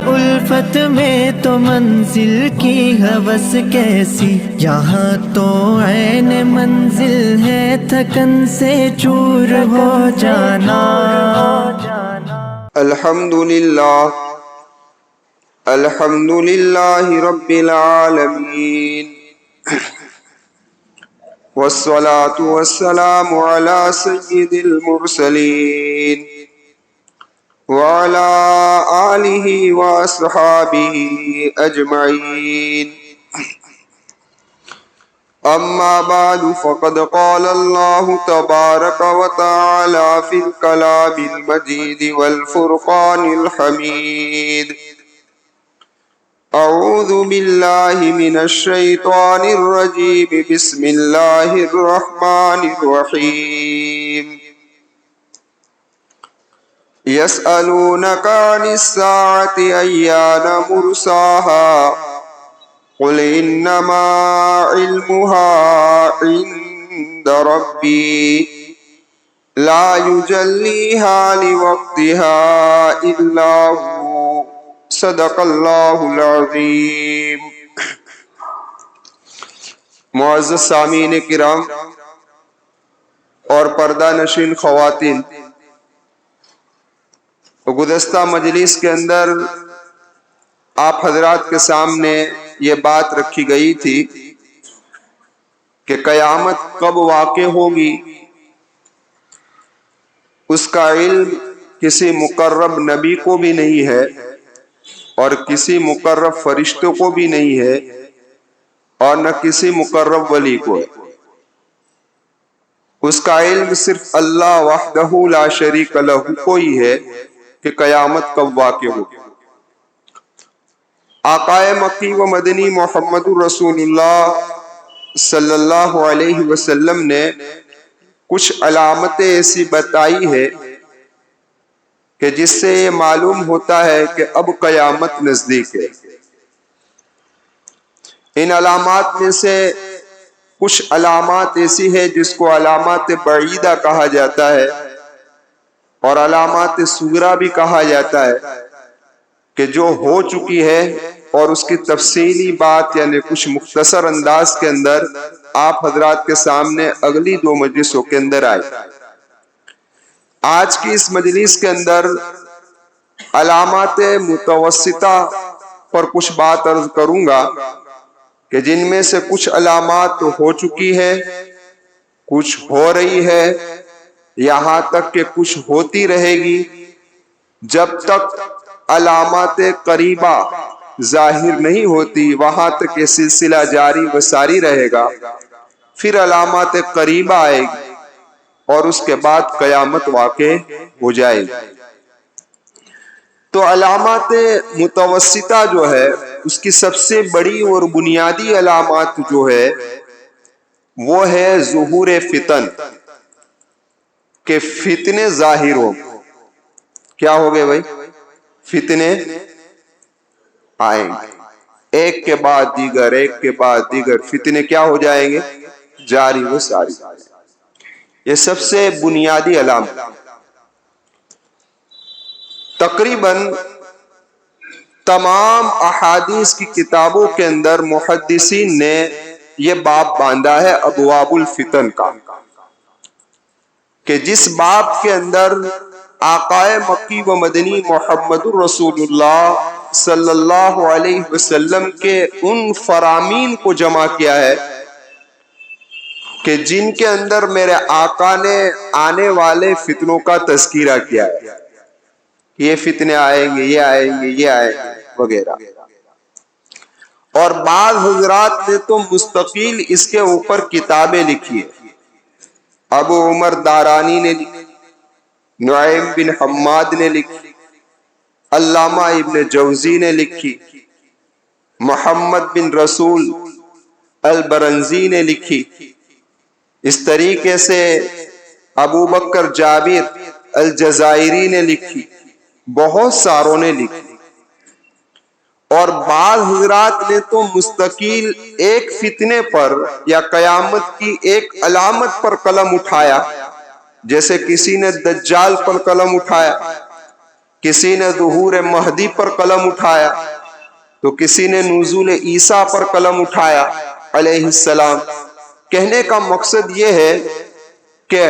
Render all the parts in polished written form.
الفت میں تو منزل کی ہوس کیسی، یہاں تو عین منزل ہے تھکن سے چور ہو جانا۔ الحمد للہ رب العالمین، والصلاة والسلام على سید المرسلین وعلى آلہ واصحابہ اجمعین، اما بعد فقد قال اللہ تبارک وتعالی فی الکلام المجید والفرقان الحمید، اعوذ باللہ من الشیطان الرجیم، بسم اللہ الرحمن الرحیم، یسألونک عن الساعة ایان مرساها قل انما علمها عند ربی لا یجلیها لوقتها الا هو، صدق اللہ العظیم۔ معزز سامعین کرام اور پردہ نشین خواتین، گزشتہ مجلس کے اندر آپ حضرات کے سامنے یہ بات رکھی گئی تھی کہ قیامت کب واقع ہوگی، اس کا علم کسی مقرب نبی کو بھی نہیں ہے اور کسی مقرب فرشتوں کو بھی نہیں ہے اور نہ کسی مقرب ولی کو ہے۔ اس کا علم صرف اللہ وحدہ لا شریک لہ کو ہی ہے کہ قیامت کب واقع ہوگی۔ آقائے مکی و مدنی محمد رسول اللہ صلی اللہ علیہ وسلم نے کچھ علامتیں ایسی بتائی ہے کہ جس سے یہ معلوم ہوتا ہے کہ اب قیامت نزدیک ہے۔ ان علامات میں سے کچھ علامات ایسی ہے جس کو علامات بعیدہ کہا جاتا ہے اور علامات صغریٰ بھی کہا جاتا ہے، کہ جو ہو چکی ہے اور اس کی تفصیلی بات یعنی کچھ مختصر انداز کے اندر آپ حضرات کے سامنے اگلی دو مجلسوں کے اندر آئے۔ آج کی اس مجلس کے اندر علامات متوسطہ پر کچھ بات عرض کروں گا کہ جن میں سے کچھ علامات تو ہو چکی ہے، کچھ ہو رہی ہے، یہاں تک کہ کچھ ہوتی رہے گی۔ جب تک علامات قریبہ ظاہر نہیں ہوتی وہاں تک یہ سلسلہ جاری و ساری رہے گا، پھر علامات قریبہ آئے گی اور اس کے بعد قیامت واقع ہو جائے گی۔ تو علامات متوسطہ جو ہے اس کی سب سے بڑی اور بنیادی علامات جو ہے وہ ہے ظہور فتن، کہ فتنے ظاہر ہو۔ کیا ہو گئے بھائی؟ فتنے آئیں گے، ایک کے بعد دیگر، ایک کے بعد دیگر فتنے کیا ہو جائیں گے؟ جاری و ساری۔ یہ سب سے بنیادی علامت۔ تقریباً تمام احادیث کی کتابوں کے اندر محدثین نے یہ باب باندھا ہے ابواب الفتن کا، کہ جس باب کے اندر آقائے مکی و مدنی محمد رسول اللہ صلی اللہ علیہ وسلم کے ان فرامین کو جمع کیا ہے کہ جن کے اندر میرے آقا نے آنے والے فتنوں کا تذکرہ کیا ہے، یہ فتنے آئیں گے، یہ آئیں گے، یہ آئیں گے وغیرہ۔ اور بعض حضرات نے تو مستقل اس کے اوپر کتابیں لکھی ہیں۔ ابو عمر دارانی نے لکھی، نعیم بن حماد نے لکھی، علامہ ابن جوزی نے لکھی، محمد بن رسول البرنزی نے لکھی، اس طریقے سے ابو بکر جابر الجزائری نے لکھی، بہت ساروں نے لکھی۔ اور بعض حضرات نے تو مستقل ایک فتنے پر یا قیامت کی ایک علامت پر قلم اٹھایا، جیسے کسی نے دجال پر قلم اٹھایا، کسی نے ظہور مہدی پر قلم اٹھایا تو کسی نے نزول عیسیٰ پر قلم اٹھایا علیہ السلام۔ کہنے کا مقصد یہ ہے کہ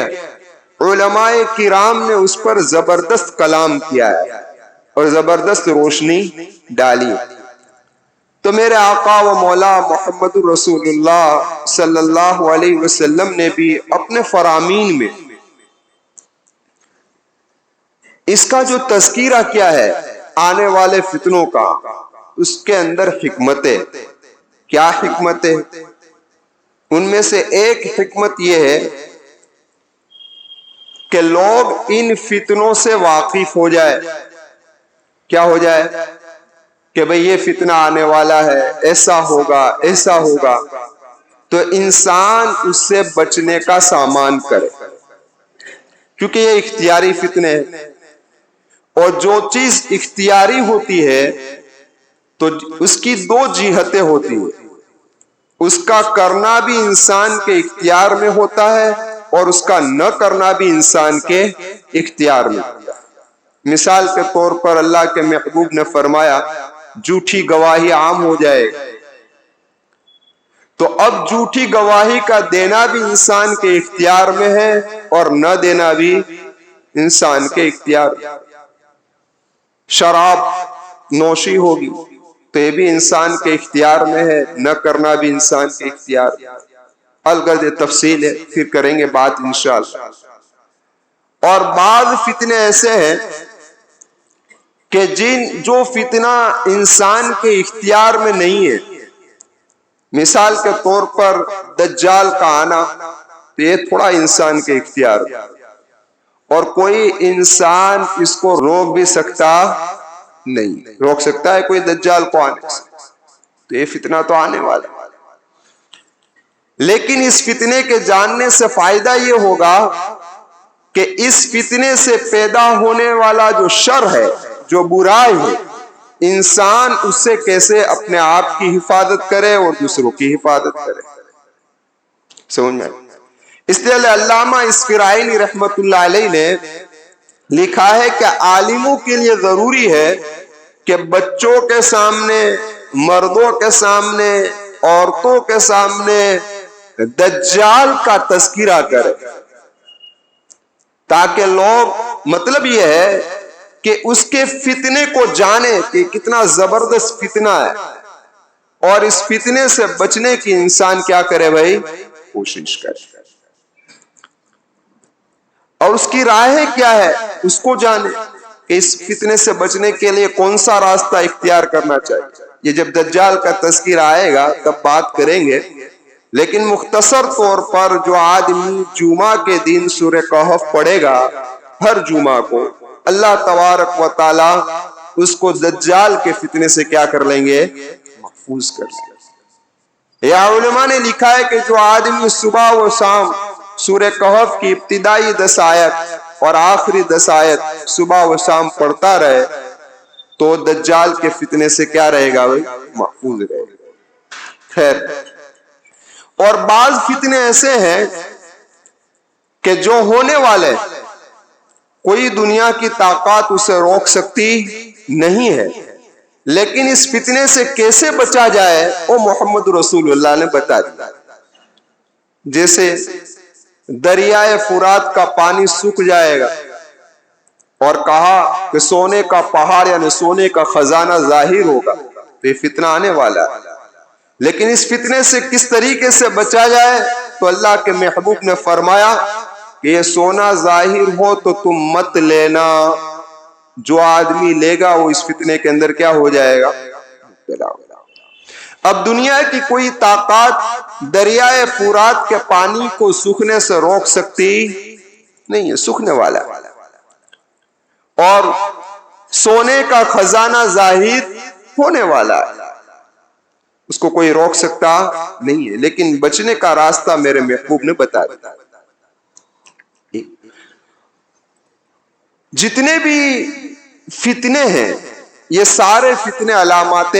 علماء کرام نے اس پر زبردست کلام کیا ہے اور زبردست روشنی ڈالی۔ تو میرے آقا و مولا محمد رسول اللہ صلی اللہ علیہ وسلم نے بھی اپنے فرامین میں اس کا جو تذکرہ کیا ہے آنے والے فتنوں کا، اس کے اندر حکمتیں، کیا حکمتیں؟ ان میں سے ایک حکمت یہ ہے کہ لوگ ان فتنوں سے واقف ہو جائے۔ کیا ہو جائے؟ کہ بھئی یہ فتنہ آنے والا ہے، ایسا ہوگا ایسا ہوگا، تو انسان اس سے بچنے کا سامان کرے، کیونکہ یہ اختیاری فتنے ہیں، اور جو چیز اختیاری ہوتی ہے تو اس کی دو جہتیں ہوتی ہیں، اس کا کرنا بھی انسان کے اختیار میں ہوتا ہے اور اس کا نہ کرنا بھی انسان کے اختیار میں ہوتا ہے۔ مثال کے طور پر اللہ کے محبوب نے فرمایا جھوٹی گواہی عام ہو جائے، تو اب جھوٹی گواہی کا دینا بھی انسان کے اختیار میں ہے اور نہ دینا بھی انسان کے اختیار میں۔ شراب نوشی ہوگی تو یہ بھی انسان کے اختیار میں ہے، نہ کرنا بھی انسان کے اختیار میں۔ الغرض تفصیل ہے، پھر کریں گے بات انشاءاللہ۔ اور بعض فتنے ایسے ہیں کہ جو فتنہ انسان کے اختیار میں نہیں ہے، مثال کے طور پر دجال کا آنا، تو یہ تھوڑا انسان کے اختیار میں، اور کوئی انسان اس کو روک بھی سکتا نہیں۔ روک سکتا ہے کوئی دجال کو آنے سے؟ تو یہ فتنہ تو آنے والا ہے۔ لیکن اس فتنے کے جاننے سے فائدہ یہ ہوگا کہ اس فتنے سے پیدا ہونے والا جو شر ہے، جو برائی ہے، انسان اس سے کیسے اپنے آپ کی حفاظت کرے اور دوسروں کی حفاظت کرے۔ سمجھ میں؟ اس لیے علامہ اسفرائینی رحمت اللہ علیہ نے لکھا ہے کہ عالموں کے لیے ضروری ہے کہ بچوں کے سامنے، مردوں کے سامنے، عورتوں کے سامنے دجال کا تذکرہ کرے، تاکہ لوگ، مطلب یہ ہے کہ اس کے فتنے کو جانے کہ کتنا زبردست فتنہ ہے، اور اس فتنے سے بچنے کی انسان کیا کرے بھائی؟ کوشش کرے، اور اس کی راہیں کیا ہے اس کو جانے کہ اس فتنے سے بچنے کے لیے کون سا راستہ اختیار کرنا چاہیے۔ یہ جب دجال کا تذکرہ آئے گا تب بات کریں گے، لیکن مختصر طور پر جو آدمی جمعہ کے دن سورہ کہف پڑھے گا ہر جمعہ کو، اللہ تبارک و تعالی اس کو دجال کے فتنے سے کیا کر لیں گے؟ محفوظ کر لیں گے۔ یا علماء نے لکھا ہے کہ جو آدمی صبح و شام سورہ کہف کی ابتدائی 10 آیت اور آخری 10 آیت صبح و شام پڑھتا رہے تو دجال کے فتنے سے کیا رہے گا بھائی؟ محفوظ رہے گا۔ خیر، اور بعض فتنے ایسے ہیں کہ جو ہونے والے، کوئی دنیا کی طاقت اسے روک سکتی نہیں ہے، لیکن اس فتنے سے کیسے بچا جائے وہ محمد رسول اللہ نے بتا دیا۔ جیسے دریائے فرات کا پانی سوکھ جائے گا، اور کہا کہ سونے کا پہاڑ یعنی سونے کا خزانہ ظاہر ہوگا، تو یہ فتنہ آنے والا ہے۔ لیکن اس فتنے سے کس طریقے سے بچا جائے؟ تو اللہ کے محبوب نے فرمایا کہ یہ سونا ظاہر ہو تو تم مت لینا، جو آدمی لے گا وہ اس فتنے کے اندر کیا ہو جائے گا؟ اب دنیا کی کوئی طاقت دریائے فرات کے پانی کو سوکھنے سے روک سکتی نہیں ہے، سوکھنے والا ہے، اور سونے کا خزانہ ظاہر ہونے والا ہے، اس کو کوئی روک سکتا نہیں ہے، لیکن بچنے کا راستہ میرے محبوب نے بتا دیا۔ جتنے بھی فتنے ہیں یہ سارے فتنے علامات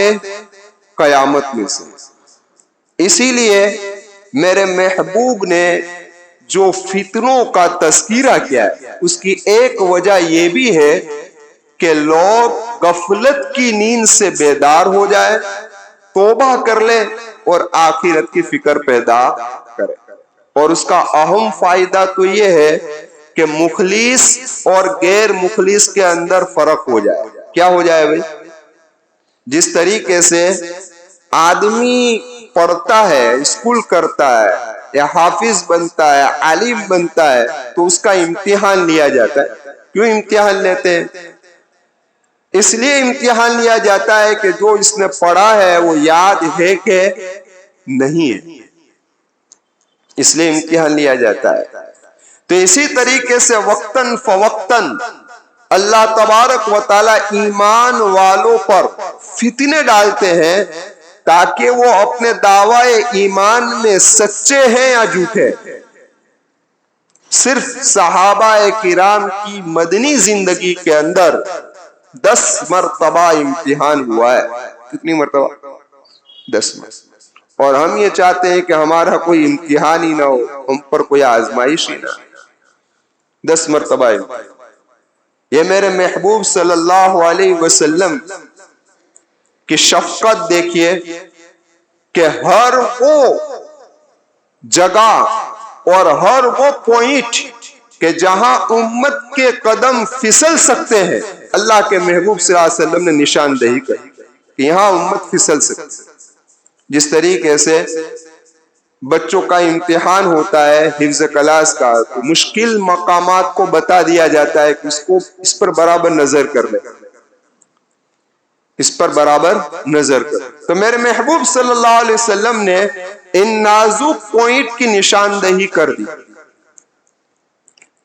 قیامت میں سے، اسی لیے میرے محبوب نے جو فتنوں کا تذکرہ کیا ہے اس کی ایک وجہ یہ بھی ہے کہ لوگ غفلت کی نیند سے بیدار ہو جائے، توبہ کر لے اور آخرت کی فکر پیدا کرے. اور اس کا اہم فائدہ تو یہ ہے کہ مخلص اور غیر مخلص کے اندر فرق ہو جائے. کیا ہو جائے بھائی؟ جس طریقے سے آدمی پڑھتا ہے، اسکول کرتا ہے یا حافظ بنتا ہے، عالم بنتا ہے، تو اس کا امتحان لیا جاتا ہے. کیوں امتحان لیتے ہیں؟ اس لیے امتحان لیا جاتا ہے کہ جو اس نے پڑھا ہے وہ یاد ہے کہ نہیں ہے، اس لیے امتحان لیا جاتا ہے. تو اسی طریقے سے وقتاً فوقتاً اللہ تبارک و تعالی ایمان والوں پر فتنے ڈالتے ہیں تاکہ وہ اپنے دعوی ایمان میں سچے ہیں یا جھوٹے. صرف صحابہ کرام کی مدنی زندگی کے اندر 10 مرتبہ امتحان ہوا ہے. کتنی مرتبہ؟ 10 مرتبہ. اور ہم یہ چاہتے ہیں کہ ہمارا کوئی امتحان ہی نہ ہو، ہم پر کوئی آزمائش ہی نہ ہو. 10 مرتبہ. یہ میرے محبوب صلی اللہ علیہ وسلم کی شفقت دیکھیے کہ ہر وہ جگہ اور ہر وہ پوائنٹ کہ جہاں امت کے قدم پھسل سکتے ہیں، اللہ کے محبوب صلی اللہ علیہ وسلم نے نشاندہی کی کہ یہاں امت پھسل سکتی. جس طریقے سے بچوں کا امتحان ہوتا ہے حفظ کلاس کا، تو مشکل مقامات کو بتا دیا جاتا ہے کہ اس پر برابر نظر کر لے، اس پر برابر نظر کر. تو میرے محبوب صلی اللہ علیہ وسلم نے ان نازک پوائنٹ کی نشاندہی کر دی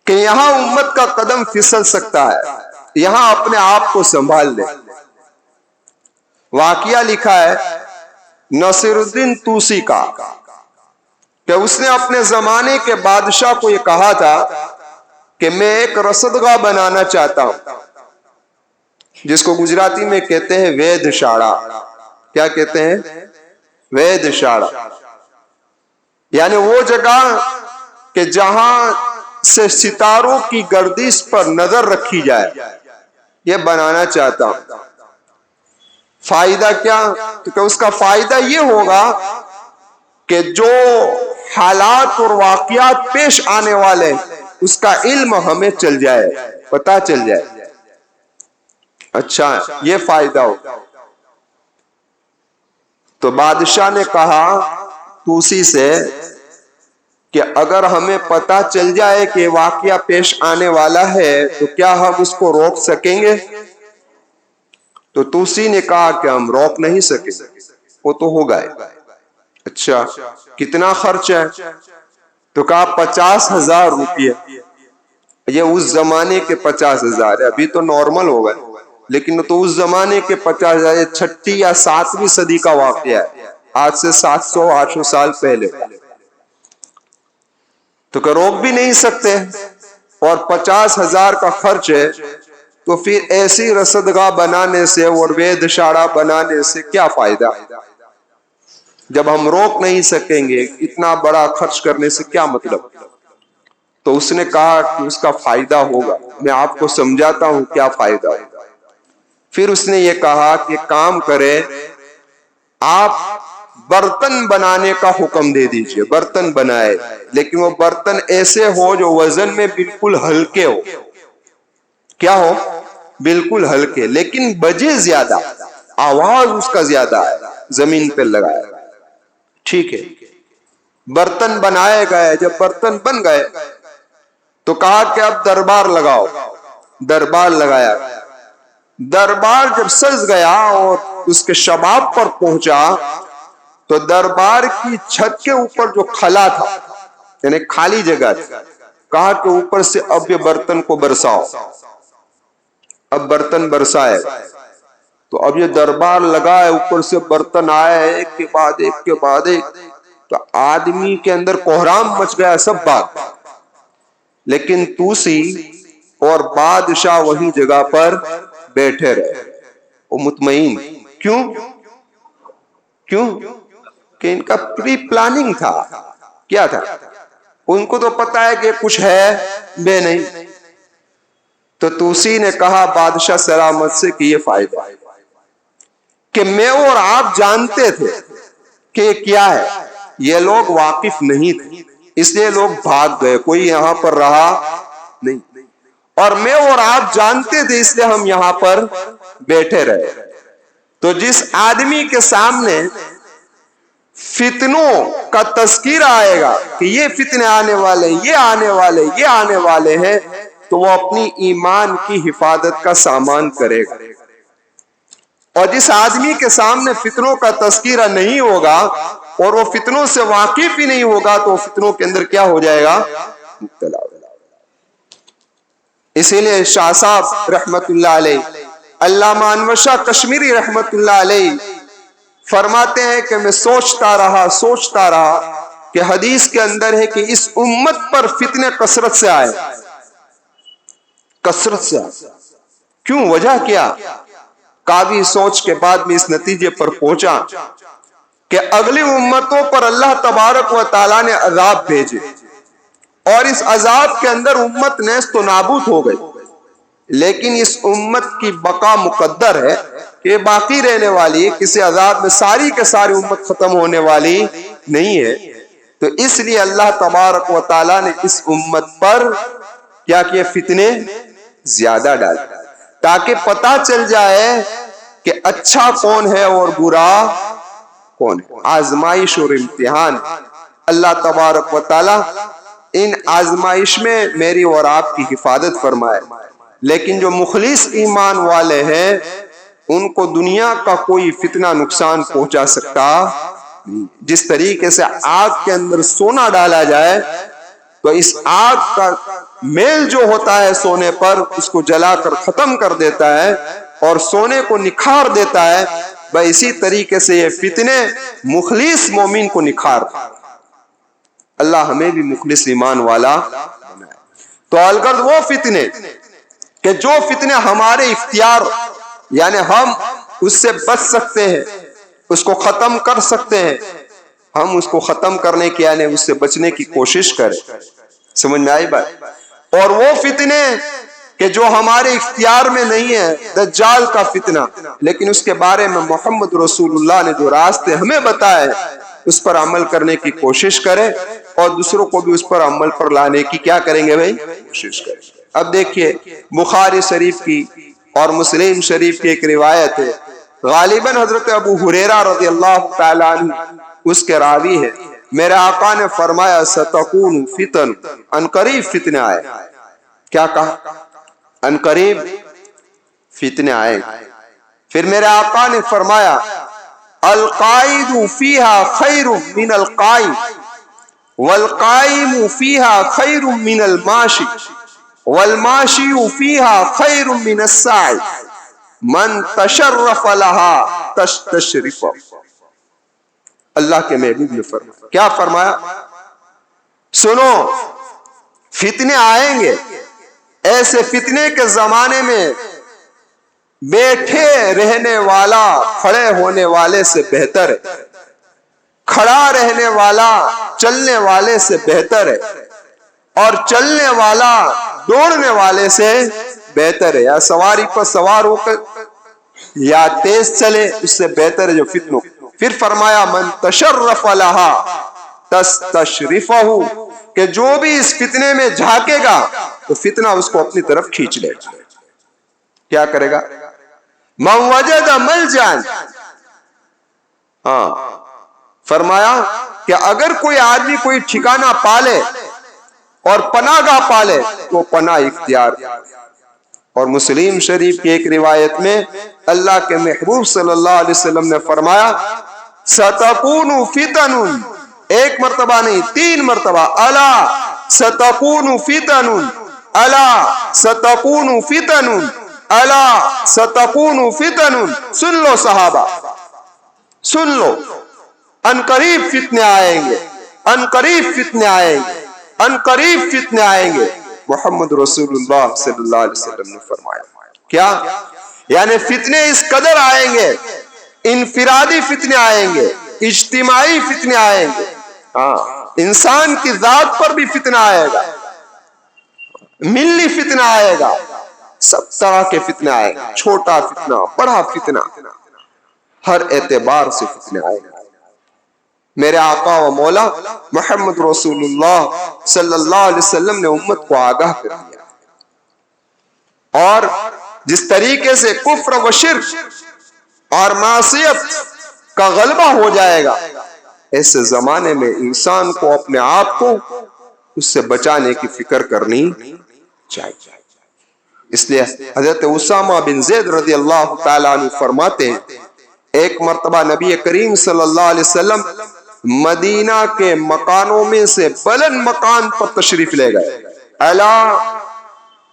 کہ یہاں امت کا قدم پھسل سکتا ہے، یہاں اپنے آپ کو سنبھال لے. واقعہ لکھا ہے ناصر الدین طوسی کا کہ اس نے اپنے زمانے کے بادشاہ کو یہ کہا تھا کہ میں ایک رصدگاہ بنانا چاہتا ہوں، جس کو گجراتی میں کہتے ہیں وید شاڑا. کیا کہتے ہیں؟ وید شاڑا. یعنی وہ جگہ کہ جہاں سے ستاروں کی گردش پر نظر رکھی جائے، یہ بنانا چاہتا ہوں. فائدہ کیا؟ کہ اس کا فائدہ یہ ہوگا کہ جو حالات اور واقعات پیش آنے والے اس کا علم ہمیں چل جائے، پتہ چل جائے. اچھا، یہ فائدہ ہو. تو بادشاہ نے کہا طوسی سے کہ اگر ہمیں پتہ چل جائے کہ واقعہ پیش آنے والا ہے تو کیا ہم اس کو روک سکیں گے؟ تو طوسی نے کہا کہ ہم روک نہیں سکیں، وہ تو ہوگا. اچھا، کتنا خرچ ہے؟ تو کہا 50,000 روپیے. یہ اس زمانے کے 50,000 ہے، ابھی تو نارمل ہوگا، لیکن تو اس زمانے کے 50,000. یہ 6 یا 7ویں صدی کا واقعہ ہے، آج سے 700-800 سال پہلے. تو کہ روک بھی نہیں سکتے اور 50,000 کا خرچ ہے، تو پھر ایسی رصدگاہ بنانے سے اور وید شاڑا بنانے سے کیا فائدہ جب ہم روک نہیں سکیں گے؟ اتنا بڑا خرچ کرنے سے کیا مطلب؟ تو اس نے کہا کہ اس کا فائدہ ہوگا، میں آپ کو سمجھاتا ہوں کیا فائدہ ہوگا. پھر اس نے یہ کہا کہ کام کرے، آپ برتن بنانے کا حکم دے دیجئے. برتن بنائے، لیکن وہ برتن ایسے ہو جو وزن میں بالکل ہلکے ہو. کیا ہو؟ بالکل ہلکے، لیکن بجے زیادہ، آواز اس کا زیادہ ہے، زمین پہ لگائے. ٹھیک ہے، برتن بنائے گئے. جب برتن بن گئے تو کہا کہ اب دربار لگاؤ. دربار لگایا. دربار جب سج گیا اور اس کے شباب پر پہنچا تو دربار کی چھت کے اوپر جو کھلا تھا، یعنی خالی جگہ تھی، کہا کہ اوپر سے اب یہ برتن کو برساؤ. اب برتن برسائے تو اب یہ دربار لگا ہے، اوپر سے برتن آئے ایک کے بعد ایک کے بعد ایک. تو آدمی کے اندر کوہرام مچ گیا سب بات. لیکن طوسی اور بادشاہ وہی جگہ پر بیٹھے رہے، وہ مطمئن. کیوں؟ کہ ان کا پری پلاننگ تھا. کیا تھا؟ ان کو تو پتا ہے کہ کچھ ہے بے نہیں. تو توسی نے کہا بادشاہ سلامت سے کہ یہ فائدہ ہے کہ میں اور آپ جانتے تھے کہ یہ کیا ہے، یہ لوگ واقف نہیں تھے اس لیے لوگ بھاگ گئے، کوئی یہاں پر رہا نہیں، اور میں اور آپ جانتے تھے اس لیے ہم یہاں پر بیٹھے رہے۔ تو جس آدمی کے سامنے فتنوں کا تذکرہ آئے گا کہ یہ فتنے آنے والے، یہ آنے والے، یہ آنے والے ہیں، تو وہ اپنی ایمان کی حفاظت کا سامان کرے گا، اور جس آدمی کے سامنے فتنوں کا تذکرہ نہیں ہوگا اور وہ فتنوں سے واقف ہی نہیں ہوگا تو وہ فتنوں کے اندر کیا ہو جائے گا؟ مبتلا ہو جائے گا۔ اسی لیے شاہ صاحب رحمت اللہ علیہ، علامہ انور شاہ کشمیری رحمت اللہ علیہ فرماتے ہیں کہ میں سوچتا رہا کہ حدیث کے اندر ہے کہ اس امت پر فتنے کثرت سے آئے، کثرت سے آئے، کیوں؟ وجہ کیا؟ کافی سوچ کے بعد میں اس نتیجے پر پہنچا کہ اگلی امتوں پر اللہ تبارک و تعالیٰ نے عذاب بھیجے، اور اس عذاب کے اندر امت نیست و نابود ہو گئی، لیکن اس امت کی بقا مقدر ہے کہ باقی رہنے والی، کسی عذاب میں ساری کے ساری امت ختم ہونے والی نہیں ہے۔ تو اس لیے اللہ تبارک و تعالیٰ نے اس امت پر کیا کیا؟ فتنے زیادہ ڈالے، تاکہ پتہ چل جائے کہ اچھا کون ہے اور برا کون ہے۔ آزمائش اور امتحان، اللہ تبارک و تعالیٰ ان آزمائش میں میری اور آپ کی حفاظت فرمائے، لیکن جو مخلص ایمان والے ہیں ان کو دنیا کا کوئی فتنہ نقصان پہنچا سکتا نہیں۔ جس طریقے سے آگ کے اندر سونا ڈالا جائے تو اس آگ کا میل جو ہوتا ہے سونے پر، اس کو جلا کر ختم کر دیتا ہے اور سونے کو نکھار دیتا ہے، بھائی اسی طریقے سے یہ فتنے مخلص مومن کو نکھار۔ اللہ ہمیں بھی مخلص ایمان والا بنائے۔ تو الغرض وہ فتنے کہ جو فتنے ہمارے اختیار، یعنی ہم اس سے بچ سکتے ہیں، اس کو ختم کر سکتے ہیں، ہم اس کو ختم کرنے کی، یعنی اس سے بچنے کی کوشش کریں۔ سمجھ میں آئی بات؟ اور وہ فتنے کہ جو ہمارے اختیار میں نہیں ہے، دجال کا فتنہ، لیکن اس کے بارے میں محمد رسول اللہ نے جو راستے ہمیں بتائے اس پر عمل کرنے کی کوشش کریں، اور دوسروں کو بھی اس پر عمل پر لانے کی کیا کریں گے بھائی؟ کوشش کریں۔ اب دیکھیے بخاری شریف کی اور مسلم شریف کی ایک روایت ہے، غالباً حضرت ابو ہریرہ رضی اللہ تعالیٰ عنہ اس کے راوی ہے، میرے آقا نے فرمایا ستکون فتن، ان قریب فتنے آئے۔ کیا کہا؟ ان قریب فتنے آئے۔ پھر میرے آقا نے فرمایا القائد فیہا خیر من القائم، والقائم فیہا خیر من الماشی، والماشی فیہا خیر من الساعی، من تشرف لہا تشرف۔ اللہ کے محبوب نے فرمایا، کیا فرمایا؟ سنو، فتنے آئیں گے، ایسے فتنے کے زمانے میں بیٹھے رہنے والا کھڑے ہونے والے سے بہتر ہے، کھڑا رہنے والا چلنے والے سے بہتر ہے، اور چلنے والا دوڑنے والے سے بہتر ہے۔ یا سواری پر سوار ہو کر یا تیز چلے، اس سے بہتر ہے جو فتنوں۔ پھر فرمایا من تشرف لہا تستشرفہ، کہ جو بھی اس فتنے میں جھانکے گا تو فتنہ اس کو اپنی طرف کھینچ لے گا۔ کیا کرے گا؟ من وجد ملجا، فرمایا کہ اگر کوئی آدمی کوئی ٹھکانہ پالے اور پناہ گاہ پالے تو پناہ اختیار۔ اور مسلم شریف کی ایک روایت میں اللہ کے محبوب صلی اللہ علیہ وسلم نے فرمایا ستکون فتن، ایک مرتبہ نہیں 3 مرتبہ، الا ستکون فتن، الا ستکون فتن، الا ستکون فتن۔ سن لو صحابہ، سن لو، ان قریب فتنے آئیں گے، ان قریب فتنے آئیں گے، ان قریب فتنے آئیں گے۔ محمد رسول اللہ صلی اللہ علیہ وسلم نے فرمایا کیا؟ یعنی فتنے اس قدر آئیں گے، انفرادی فتنے آئیں گے، اجتماعی فتنے آئیں گے، انسان کی ذات پر بھی فتنہ آئے گا، ملی فتنہ آئے گا، سب طرح کے فتنے آئے گا، چھوٹا فتنہ، بڑا فتنہ، ہر اعتبار سے فتنے آئے گا۔ میرے آقا و مولا محمد رسول اللہ صلی اللہ علیہ وسلم نے امت کو آگاہ کر دیا، اور جس طریقے سے کفر و شرک اور معصیت کا غلبہ ہو جائے گا، ایسے زمانے میں انسان کو اپنے آپ کو اس سے بچانے کی فکر کرنی چاہیے۔ اس لیے حضرت اسامہ بن زید رضی اللہ تعالیٰ عنہ فرماتے ہیں، ایک مرتبہ نبی کریم صلی اللہ علیہ وسلم مدینہ کے مکانوں میں سے بلند مکان پر تشریف لے گئے۔ الا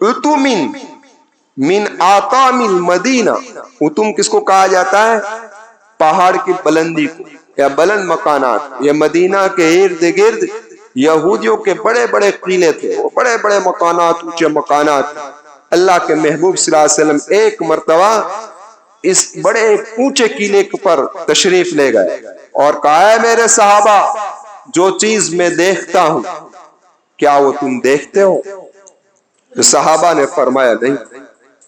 اتمن من آتام المدینہ، اتم کس کو کہا جاتا ہے؟ پہاڑ کی بلندی کو یا بلند مکانات۔ یہ مدینہ کے ارد گرد یہودیوں کے بڑے بڑے قلعے تھے، وہ بڑے بڑے مکانات، اونچے مکانات۔ اللہ کے محبوب صلی اللہ علیہ وسلم ایک مرتبہ اس بڑے اونچے قلعے پر تشریف لے گئے اور کہا، ہے میرے صحابہ، جو چیز میں دیکھتا ہوں کیا وہ تم دیکھتے ہو؟ تو صحابہ نے فرمایا نہیں۔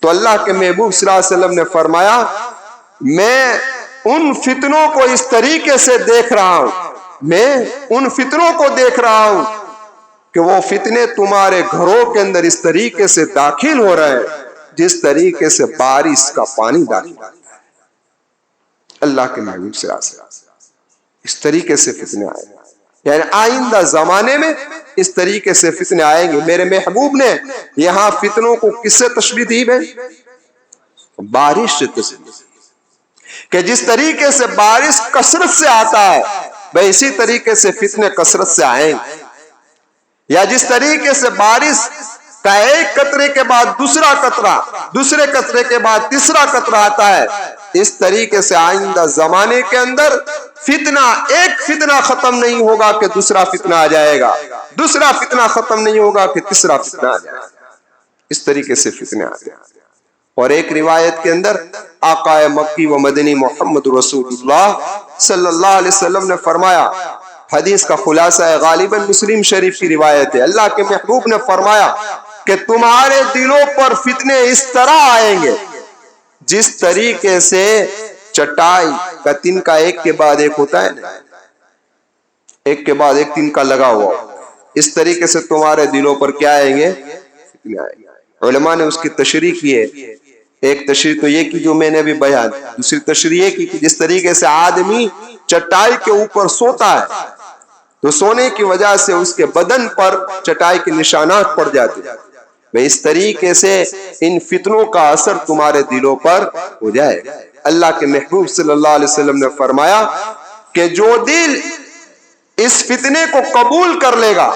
تو اللہ کے محبوب صلی اللہ علیہ وسلم نے فرمایا، میں ان فتنوں کو اس طریقے سے دیکھ رہا ہوں، میں ان فتنوں کو دیکھ رہا ہوں کہ وہ فتنے تمہارے گھروں کے اندر اس طریقے سے داخل ہو رہے ہیں جس طریقے سے بارش کا پانی داخل ہوتا ہے۔ اللہ کے محبوب صلی اللہ علیہ وسلم اس طریقے سے فتنے آئے گے، یعنی آئندہ زمانے میں اس طریقے سے فتنے آئیں گے۔ میرے محبوب نے یہاں فتنوں کو کس سے تشبیہ دی ہے؟ بارش سے تشبیہ، کہ جس طریقے سے بارش کثرت سے آتا ہے وہ اسی طریقے سے فتنے کثرت سے آئیں گے، یا جس طریقے سے بارش کا ایک قطرے کے بعد دوسرا قطرہ، دوسرے قطرے کے بعد تیسرا قطرہ آتا ہے، اس طریقے سے آئندہ زمانے کے اندر فتنہ، ایک فتنہ ختم نہیں ہوگا کہ دوسرا فتنہ آ جائے گا، دوسرا فتنہ ختم نہیں ہوگا کہ تیسرا فتنہ آ جائے گا، اس طریقے سے فتنے آتے ہیں۔ اور ایک روایت کے اندر آقا مکی و مدنی محمد رسول اللہ صلی اللہ علیہ وسلم نے فرمایا، حدیث کا خلاصہ ہے، غالباً مسلم شریف کی روایت ہے، اللہ کے محبوب نے فرمایا کہ تمہارے دلوں پر فتنے اس طرح آئیں گے جس طریقے سے چٹائی کا تنکا ایک کے بعد ایک ہوتا ہے، ایک کے بعد ایک تنکا لگا ہوا، اس طریقے سے تمہارے دلوں پر کیا آئیں گے؟ فتنے آئیں گے۔ علماء نے اس کی تشریح کی ہے، ایک تشریح تو یہ کی جو میں نے بھی بیان، دوسری تشریح یہ کی کہ جس طریقے سے آدمی چٹائی کے اوپر سوتا ہے تو سونے کی وجہ سے اس کے بدن پر چٹائی کے نشانات پڑ جاتے ہیں، میں اس طریقے سے ان فتنوں کا اثر تمہارے دلوں پر ہو جائے گا۔ اللہ کے محبوب صلی اللہ علیہ وسلم نے فرمایا کہ جو دل اس فتنے کو قبول کر لے گا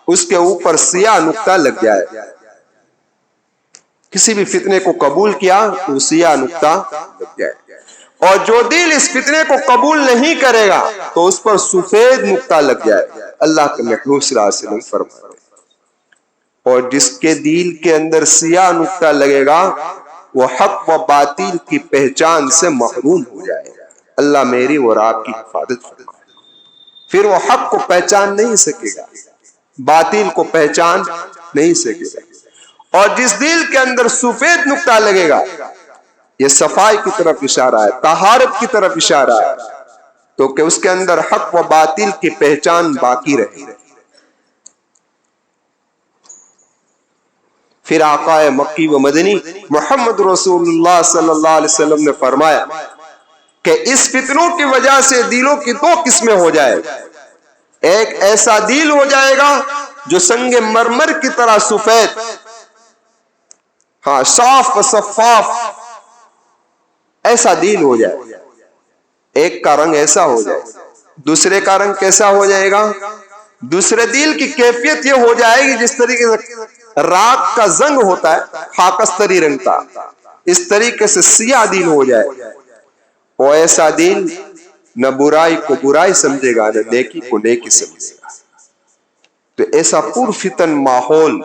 اس کے اوپر سیاہ نقطہ لگ جائے گا۔ کسی بھی فتنے کو قبول کیا تو سیاہ نقطہ لگ جائے گا، اور جو دل اس فتنے کو قبول نہیں کرے گا تو اس پر سفید نقطہ لگ جائے گا۔ اللہ کے محبوب صلی اللہ علیہ وسلم فرماتے ہیں، اور جس کے دل کے اندر سیاہ نقطہ لگے گا وہ حق و باطل کی پہچان سے محروم ہو جائے گا۔ اللہ میری اور آپ کی حفاظت فرمائے، پھر وہ حق کو پہچان نہیں سکے گا، باطل کو پہچان نہیں سکے گا۔ اور جس دل کے اندر سفید نقطہ لگے گا، یہ صفائی کی طرف اشارہ ہے، طہارت کی طرف اشارہ ہے، تو کہ اس کے اندر حق و باطل کی پہچان باقی رہے۔ پھر آقا مکی و مدنی محمد رسول اللہ صلی اللہ علیہ وسلم نے فرمایا کہ اس فتنوں کی وجہ سے دلوں کی دو قسمیں ہو جائے گا، ایک ایسا دل ہو جائے گا جو سنگ مرمر کی طرح سفید، ہاں صاف و شفاف ایسا دل ہو جائے گا، ایک کا رنگ ایسا ہو جائے گا، دوسرے کا رنگ کیسا ہو جائے گا؟ دوسرے دل کی کیفیت یہ ہو جائے گی جس طریقے سے راک کا زنگ ہوتا ہے خاکستری رنگ کا، اس طریقے سے سیاہ دل ہو جائے گا۔ وہ ایسا دل نہ برائی کو برائی سمجھے گا نہ نیکی کو نیکی سمجھے گا۔ تو ایسا پرفتن ماحول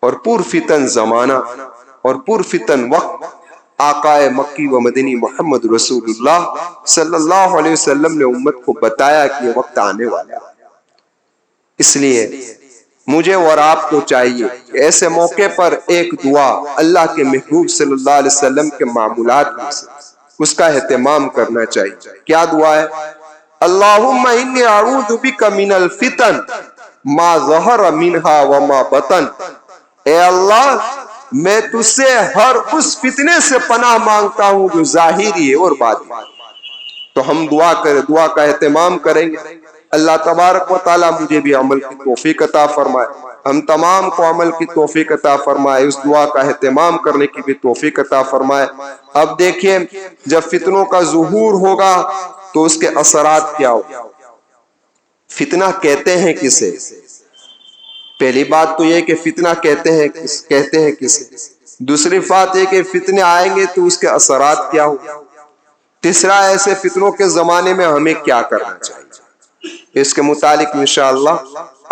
اور پرفتن زمانہ اور پرفتن وقت آقا مکی و مدنی محمد رسول اللہ صلی اللہ علیہ وسلم نے امت کو بتایا کہ یہ وقت آنے والا ہے۔ اس لیے مجھے اور آپ کو چاہیے کہ ایسے موقع پر ایک دعا اللہ کے محبوب صلی اللہ علیہ وسلم کے معمولات میں سے اس کا اہتمام کرنا چاہیے. کیا دعا ہے؟ اللہم انی اعوذ بک من الفتن ما ظہر منہا وما بطن. اے اللہ میں تجھ سے ہر اس فتنے سے پناہ مانگتا ہوں جو ظاہری ہے اور باطنی. تو ہم دعا کا اہتمام کریں گے. اللہ تبارک و تعالی مجھے بھی عمل کی توفیق عطا فرمائے, ہم تمام کو عمل کی توفیق عطا فرمائے, اس دعا کا اہتمام کرنے کی بھی توفیق عطا فرمائے. اب دیکھیں جب فتنوں کا ظہور ہوگا تو اس کے اثرات کیا ہو. فتنہ کہتے ہیں کسے؟ پہلی بات تو یہ کہ فتنہ کہتے ہیں کسے. دوسری بات یہ کہ فتنے آئیں گے تو اس کے اثرات کیا ہو. تیسرا ایسے فتنوں کے زمانے میں ہمیں کیا کرنا چاہیے. اس کے متعلق انشاءاللہ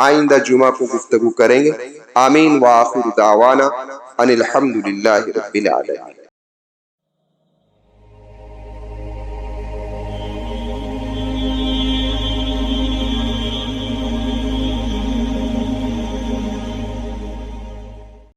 آئندہ جمعہ کو گفتگو کریں گے. آمین وآخر دعوانا ان الحمدللہ رب العالمین.